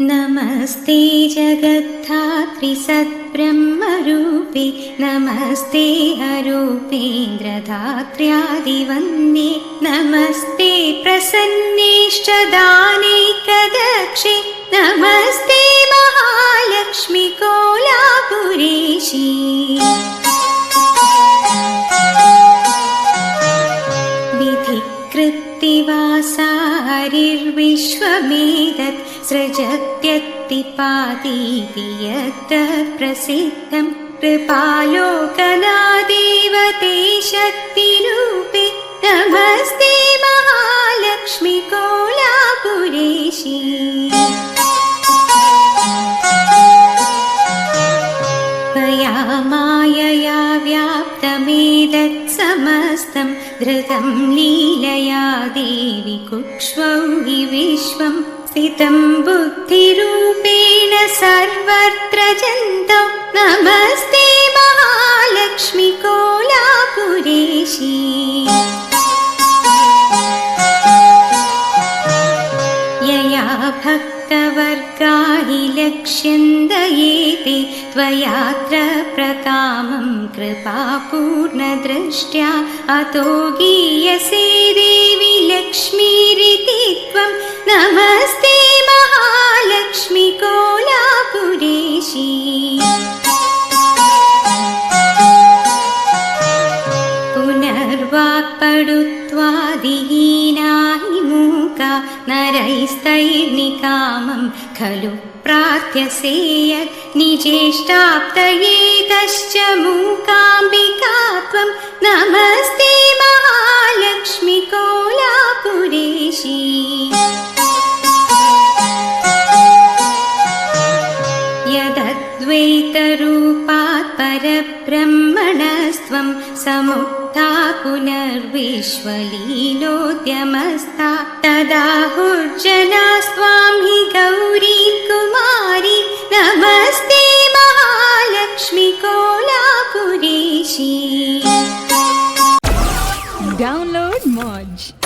नमस्ते जगद्धात्री सद्ब्रह्मरूपे नमस्ते अरूपेन्द्रधात्र्यादिवन्द्ये नमस्ते प्रसन्नेष्टदानैकदक्षे नमस्ते महालक्ष्मी कोलापुरेशी विधिकृत्तिवासा हरिर्विश्वमेतत् सृजत्यत्तिपातीति यत्तत्प्रसिद्धं कृपालोकनादेवते शक्तिरूपे नमस्ते महालक्ष्मी कोलापुरेशी त्वया मायया व्याप्तमेतत् समस्तं धृतं लीलया देवि कुक्ष्वौ हि विश्वं स्थितं बुद्धिरूपेण सर्वत्र जन्तौ नमस्ते महालक्ष्मी कोलापुरेशी यया भक्तवर्गाहि लक्ष्यन्दयेते त्वयात्र प्रकामं कृपापूर्णदृष्ट्या अतो गीयसे देवि लक्ष्मीरिति त्वं नमस्ते महालक्ष्मी कोलापुरेशी पुनर्वाक्पडुत्वादिहीना हि मूका नरैस्तैर्निकामं खलु प्रार्थ्यसे यत् निजेष्टाप्तये तश्च मूकाम्बिका त्वं नमस्ते महालक्ष्मी कोलापुरेशी यदद्वैतरूपात् परब्रह्मणस्त्वं समुत्था पुनर्विश्वलीलोद्यमस्था तदाहुर्जनास्त्वां हि गौरी कुमारी नमस्ते महालक्ष्मी कोलापुरेशी. Download Moj.